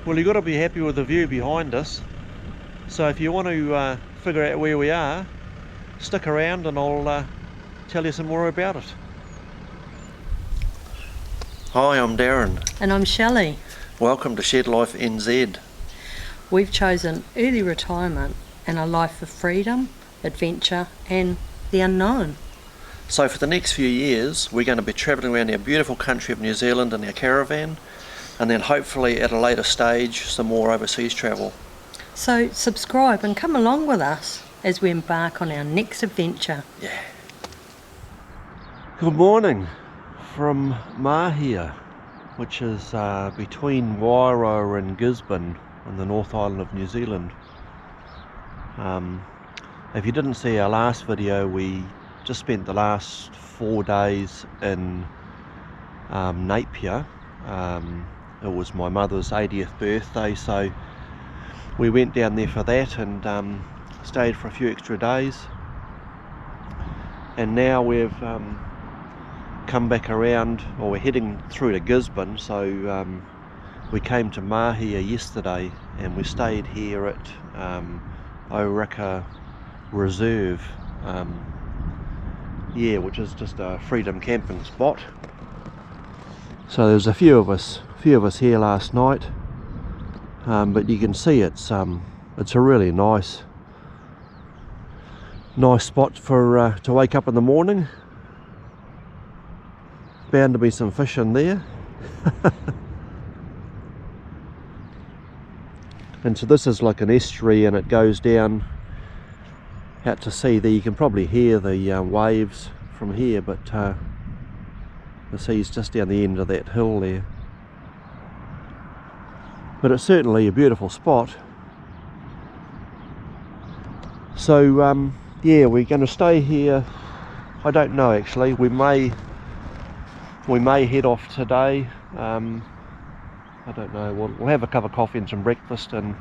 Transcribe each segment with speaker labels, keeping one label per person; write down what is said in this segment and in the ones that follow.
Speaker 1: Well, you've got to be happy with the view behind us. So if you want to figure out where we are, stick around and I'll tell you some more about it. Hi, I'm Darren.
Speaker 2: And I'm Shelley.
Speaker 1: Welcome to Shed Life NZ.
Speaker 2: We've chosen early retirement and a life of freedom, adventure and the unknown.
Speaker 1: So for the next few years we're going to be travelling around our beautiful country of New Zealand in our caravan, and then hopefully at a later stage some more overseas travel.
Speaker 2: So subscribe and come along with us as we embark on our next adventure.
Speaker 1: Yeah. Good morning from Mahia, which is between Wairau and Gisborne on the North Island of New Zealand. If you didn't see our last video, we just spent the last 4 days in Napier. It was my mother's 80th birthday, so we went down there for that and stayed for a few extra days. And now we've come back around, or we're heading through to Gisborne, so we came to Mahia yesterday and we stayed here at Oraka Reserve, which is just a freedom camping spot. So there's a few of us here last night, but you can see it's a really nice spot for to wake up in the morning. Bound to be some fish in there. And so this is like an estuary and it goes down out to sea there. You can probably hear the waves from here, but the sea's just down the end of that hill there. But it's certainly a beautiful spot. So yeah, we're going to stay here. I don't know actually, we may head off today. I don't know, we'll have a cup of coffee and some breakfast and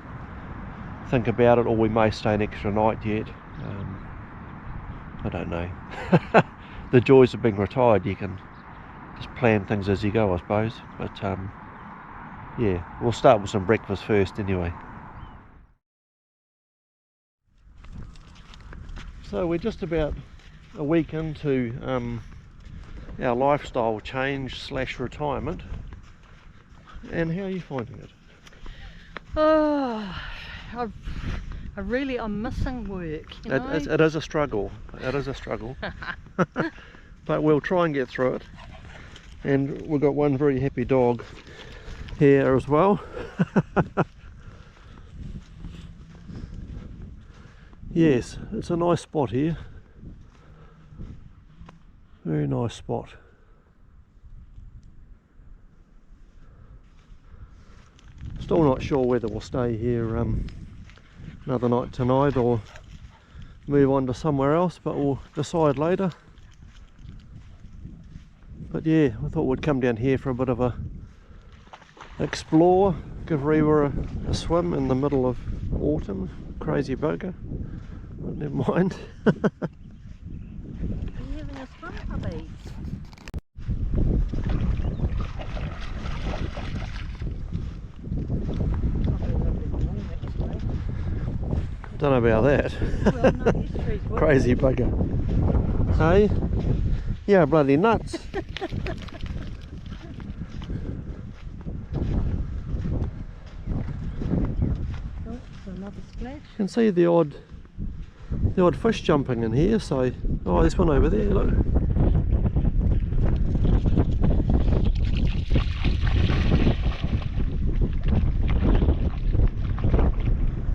Speaker 1: think about it, or we may stay an extra night yet. I don't know. The joys of being retired, you can just plan things as you go, I suppose. But yeah, we'll start with some breakfast first anyway. So we're just about a week into our lifestyle change / retirement. And how are you finding it?
Speaker 2: Oh, I'm missing work.
Speaker 1: It is a struggle. It is a struggle. But we'll try and get through it. And we've got one very happy dog here as well. Yes, it's a nice spot here. Very nice spot. Still not sure whether we'll stay here another night tonight or move on to somewhere else, but we'll decide later. But yeah, I thought we'd come down here for a bit of a explore, give Rewa a swim in the middle of autumn. Crazy bugger, but never mind.
Speaker 2: Are you having a swim, hubby?
Speaker 1: Don't know about that.
Speaker 2: Well, no,
Speaker 1: Crazy bugger. Hey? Yeah, bloody nuts.
Speaker 2: Another splash.
Speaker 1: You can see the odd fish jumping in here, so oh, there's one over there, look.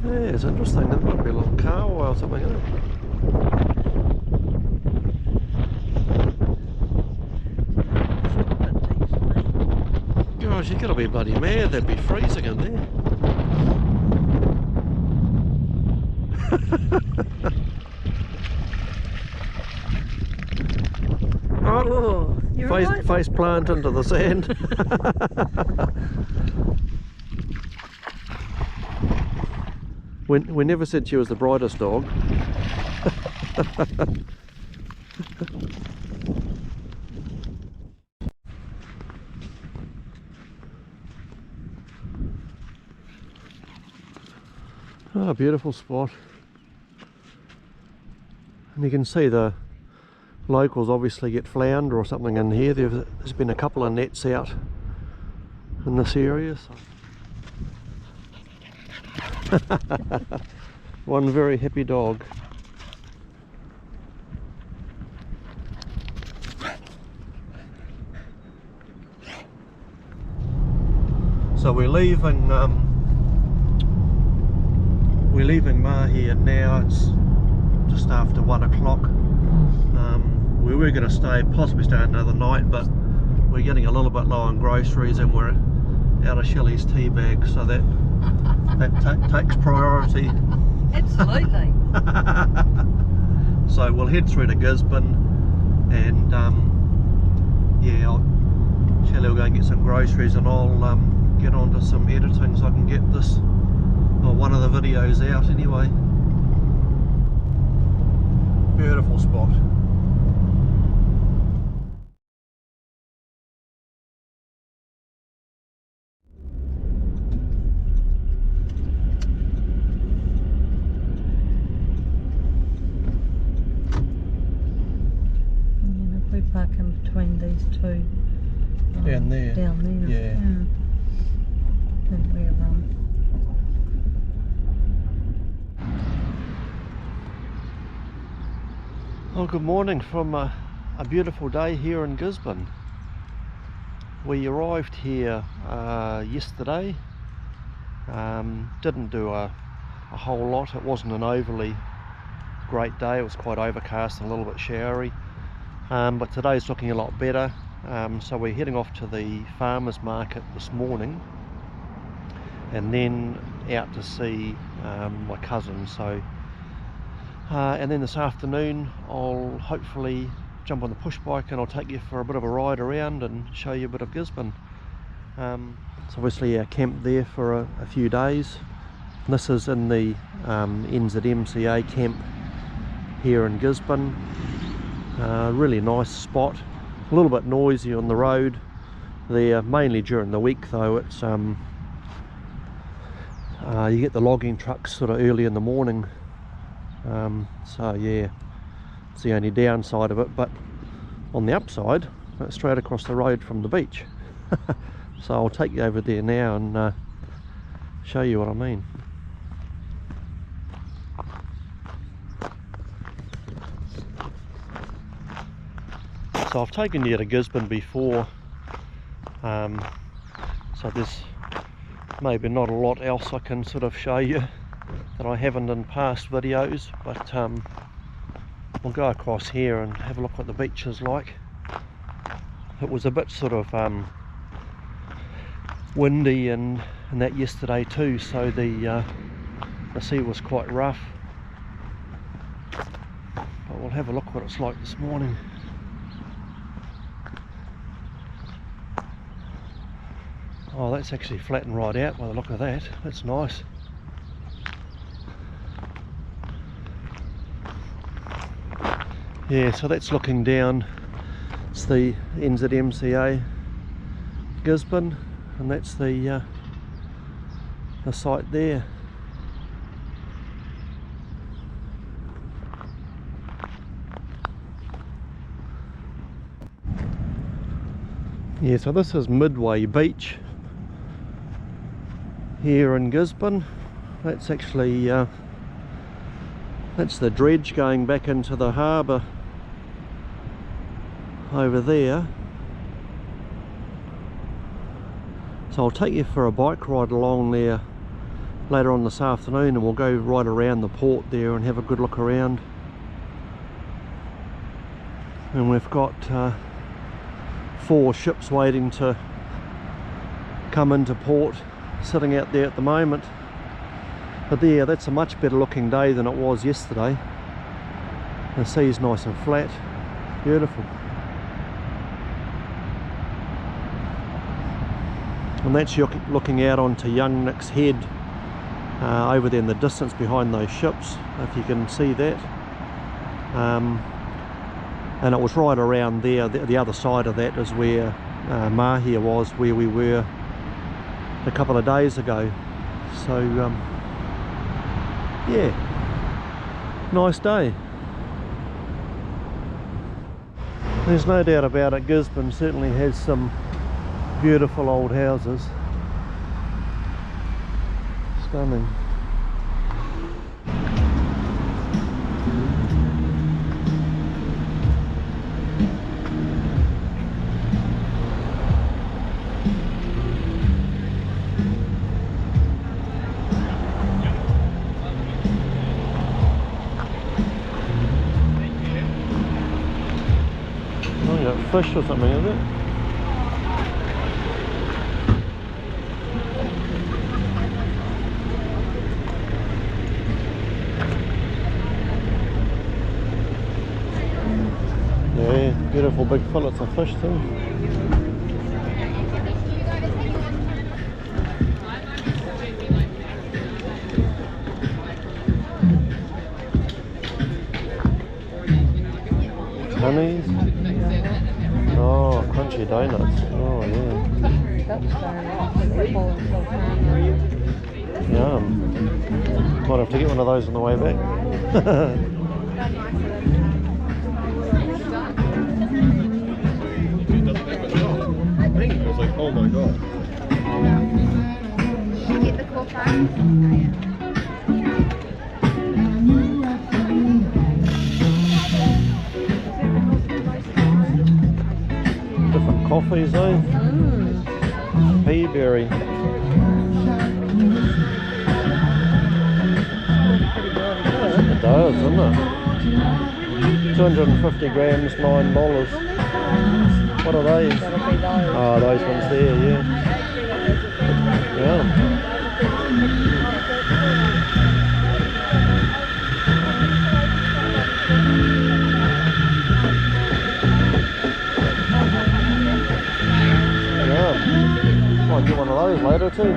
Speaker 1: Yeah, it's interesting. There might be a little cow or something in it. Gosh, you gotta be bloody mad, they'd be freezing in there. Oh, face plant into the sand. We never said she was the brightest dog. Oh, beautiful spot. And you can see the locals obviously get flounder or something in here. There's been a couple of nets out in this area. So. One very happy dog. So we're leaving Mahia now. It's just after 1 o'clock. We were going to possibly stay another night, but we're getting a little bit low on groceries and we're out of Shelley's tea bag, so that takes priority.
Speaker 2: Absolutely.
Speaker 1: So we'll head through to Gisborne, and yeah, Shelley will go and get some groceries, and I'll get on to some editing so I can get this, or one of the videos out anyway. Beautiful spot.
Speaker 2: And if we park in between these two.
Speaker 1: Down there.
Speaker 2: Down there.
Speaker 1: Yeah.
Speaker 2: Then we're
Speaker 1: Well, good morning from a beautiful day here in Gisborne. We arrived here yesterday. Didn't do a whole lot. It wasn't an overly great day. It was quite overcast and a little bit showery. But today's looking a lot better. So we're heading off to the farmers market this morning, and then out to see my cousin. So and then this afternoon I'll hopefully jump on the push bike and I'll take you for a bit of a ride around and show you a bit of Gisborne. It's obviously our camp there for a few days. This is in the NZMCA camp here in Gisborne. Really nice spot. A little bit noisy on the road there, mainly during the week though. It's you get the logging trucks sort of early in the morning. So yeah, it's the only downside of it, but on the upside, it's straight across the road from the beach. So I'll take you over there now and show you what I mean. So I've taken you to Gisborne before, so there's maybe not a lot else I can sort of show you that I haven't in past videos, but we'll go across here and have a look what the beach is like. It was a bit sort of windy and that yesterday too, so the sea was quite rough, but we'll have a look what it's like this morning. Oh, that's actually flattened right out by the look of that. That's nice. Yeah, so that's looking down. It's the NZMCA Gisborne, and that's the site there. Yeah, so this is Midway Beach here in Gisborne. That's actually that's the dredge going back into the harbour over there. So I'll take you for a bike ride along there later on this afternoon, and we'll go right around the port there and have a good look around. And we've got 4 ships waiting to come into port, sitting out there at the moment. But there, that's a much better looking day than it was yesterday. The sea's nice and flat, beautiful. And that's looking out onto Young Nick's Head over there in the distance behind those ships, if you can see that. And it was right around there, the other side of that is where Mahia was, where we were a couple of days ago. So yeah, nice day. There's no doubt about it, Gisborne certainly has some beautiful old houses. Stunning. Oh, you got fish or something, is it? Yeah, beautiful big fillets of fish too. Honeys. Oh, crunchy donuts. Oh yeah. Yum. Might have to get one of those on the way back.
Speaker 3: I was like, oh my god.
Speaker 4: Did you get the core fries? Oh,
Speaker 1: Different coffees, eh? Peaberry. It does, doesn't it? 250 grams, $9. What are those? Oh, those ones there, yeah. Yeah. Yeah. Might get one of those later too.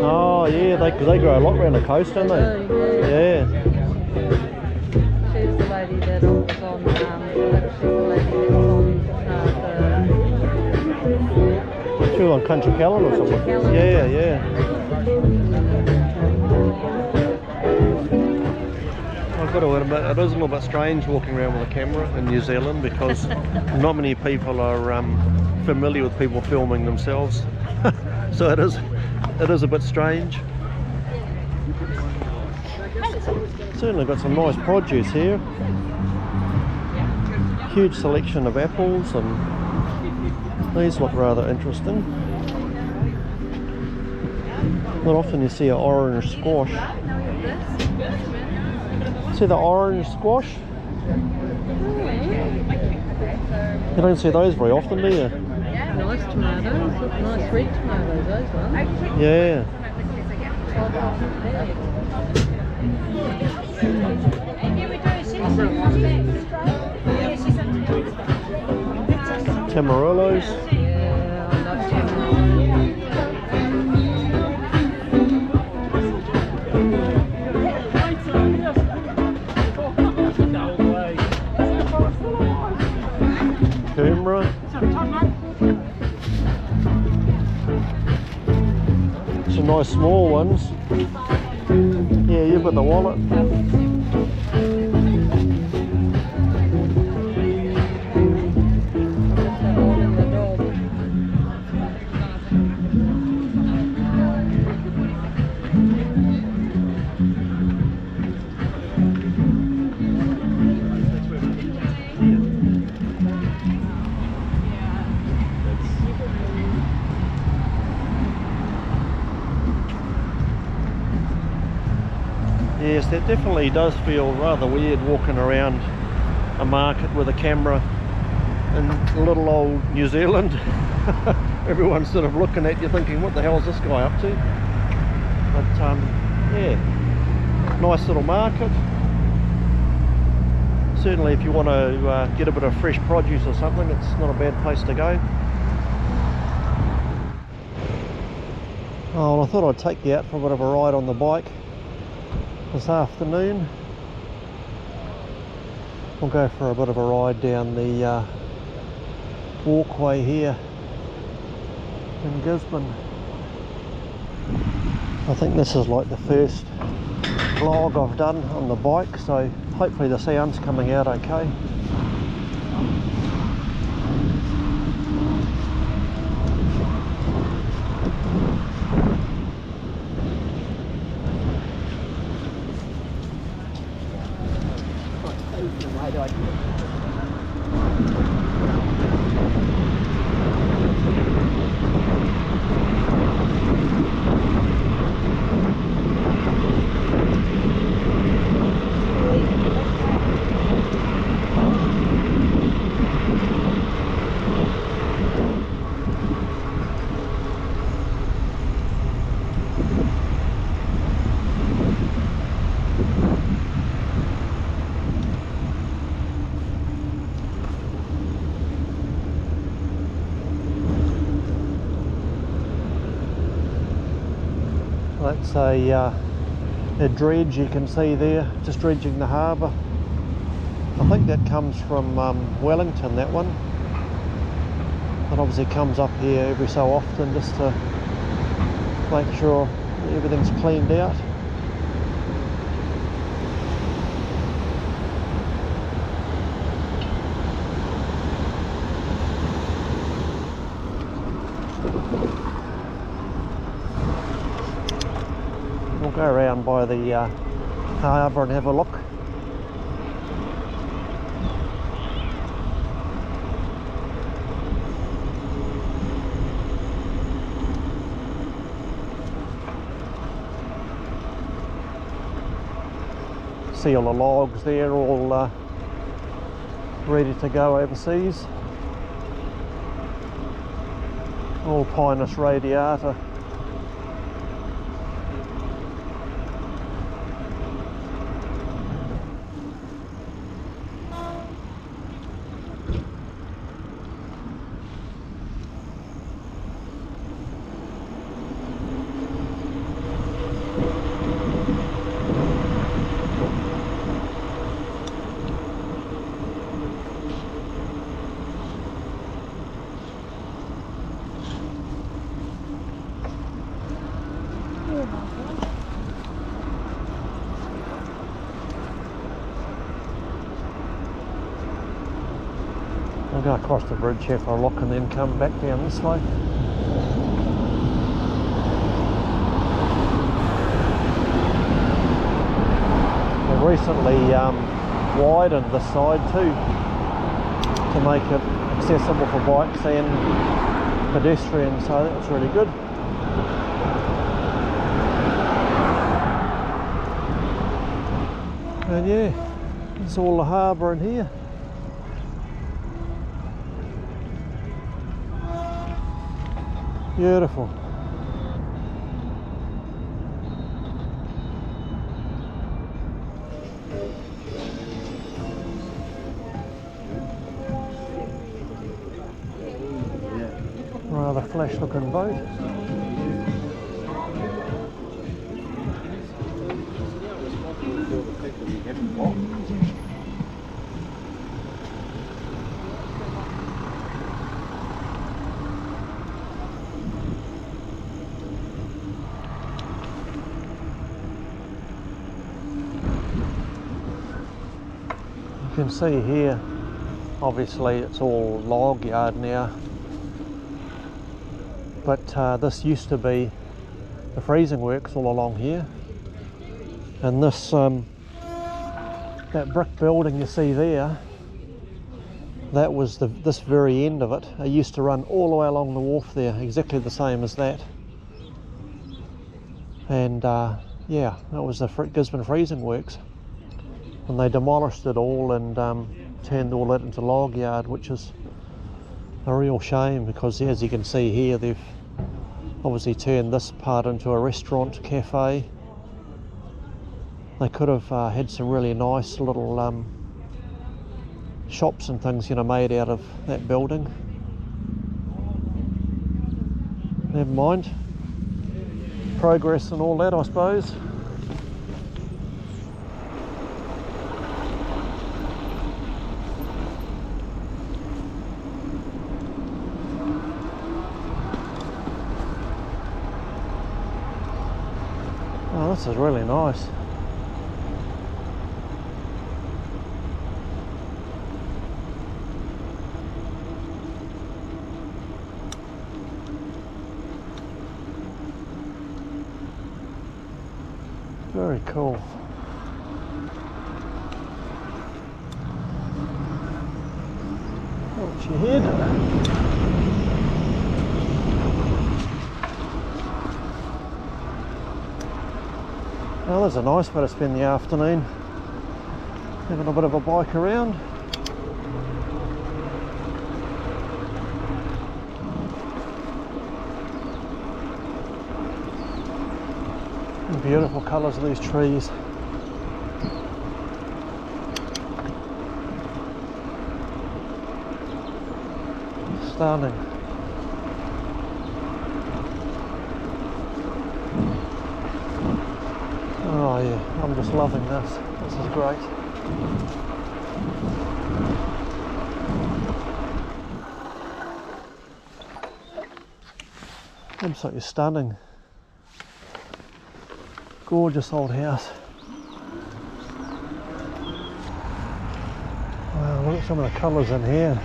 Speaker 1: Oh yeah, they grow a lot around the coast, don't they? Yeah.
Speaker 2: She's the lady that was on, she's the lady that was
Speaker 1: She was on Country Callan or something.
Speaker 2: Callan.
Speaker 1: Yeah, yeah. I've got to admit, it is a little bit strange walking around with a camera in New Zealand because not many people are familiar with people filming themselves. So it is a bit strange. Certainly got some nice produce here. Huge selection of apples, and these look rather interesting. Not often you see an orange squash. See the orange squash? You don't see those very often, do you?
Speaker 2: nice tomatoes, nice red tomatoes, those ones.
Speaker 1: Yeah. Tamarillos.
Speaker 2: Yeah, I love tamarillos.
Speaker 1: Kumara. Some nice small ones. Yeah, you've got the wallet. Yes, that definitely does feel rather weird walking around a market with a camera in little old New Zealand. Everyone's sort of looking at you thinking, what the hell is this guy up to? But yeah, nice little market. certainly if you want to get a bit of fresh produce or something, it's not a bad place to go. Oh, and I thought I'd take you out for a bit of a ride on the bike this afternoon. We'll go for a bit of a ride down the walkway here in Gisborne. I think this is like the first vlog I've done on the bike, so hopefully the sound's coming out okay. That's a dredge you can see there, just dredging the harbour. I think that comes from Wellington, that one. It obviously comes up here every so often just to make sure everything's cleaned out. We'll go around by the harbour and have a look. See all the logs there, all ready to go overseas. All Pinus radiata. I'll go across the bridge here for a look and then come back down this way. They've recently widened this side too to make it accessible for bikes and pedestrians, so that's really good. And yeah, it's all the harbour in here. Beautiful. Rather flash looking boat. You can see here, obviously it's all log yard now, but this used to be the freezing works all along here, and this that brick building you see there, that was this very end of it. It used to run all the way along the wharf there, exactly the same as that, and yeah, that was the Gisborne freezing works. And they demolished it all and turned all that into log yard, which is a real shame because, as you can see here, they've obviously turned this part into a restaurant, cafe. They could have had some really nice little shops and things, you know, made out of that building. Never mind. Progress and all that, I suppose. Oh, this is really nice. Very cool. Watch your head. Well, there's a nice way to spend the afternoon, having a bit of a bike around. Beautiful colours of these trees. Stunning. Oh yeah, I'm just loving this. This is great. Absolutely stunning. Gorgeous old house. Wow, look at some of the colours in here.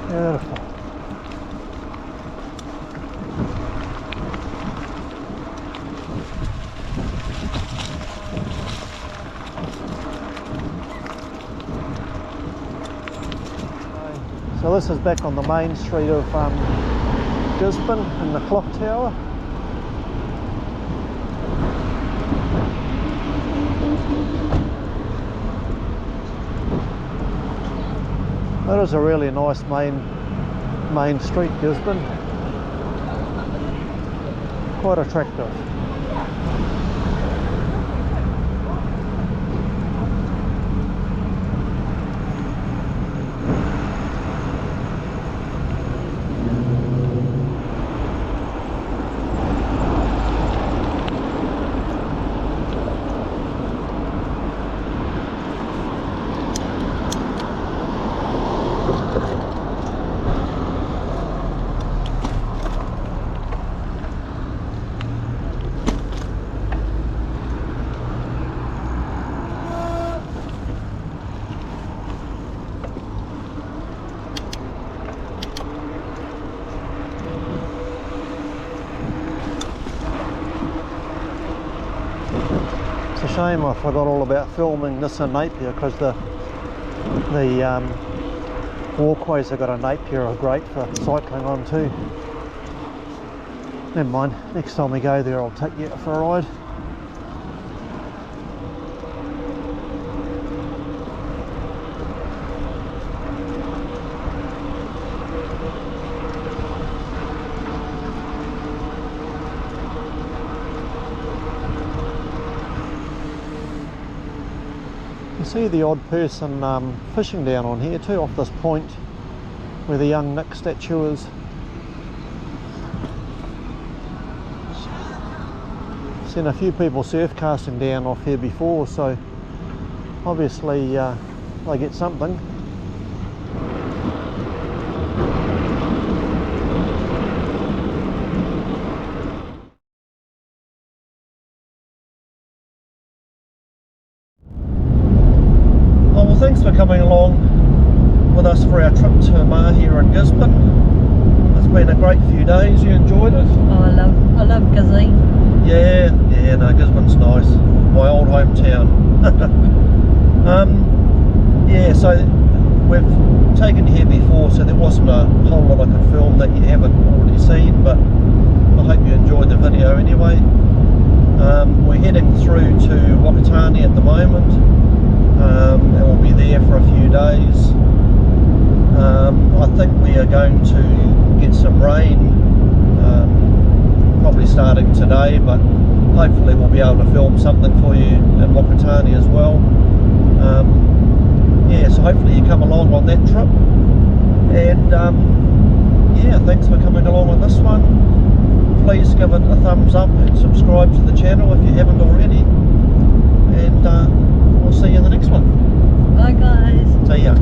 Speaker 1: Beautiful. So this is back on the main street of Gisborne in the clock tower. That is a really nice main street, Gisborne. Quite attractive. It's a shame I forgot all about filming this in Napier, because the walkways I got in Napier are great for cycling on too. Never mind, next time we go there I'll take you out for a ride. You see the odd person fishing down on here too, off this point where the young Nick statue is. Seen a few people surf casting down off here before, so obviously they get something. Well, thanks for coming along with us for our trip to Mahia and Gisborne. It's been a great few days. You enjoyed it?
Speaker 2: Oh, I love Gizzy.
Speaker 1: Yeah, no, Gisborne's nice. My old hometown. Yeah, so we've taken you here before, so there wasn't a whole lot I could film that you haven't already seen, but going to get some rain, probably starting today, but hopefully we'll be able to film something for you in Whakatane as well. Yeah, so hopefully you come along on that trip, and yeah, thanks for coming along on this one. Please give it a thumbs up and subscribe to the channel if you haven't already, and we'll see you in the next one.
Speaker 2: Bye guys.
Speaker 1: See ya.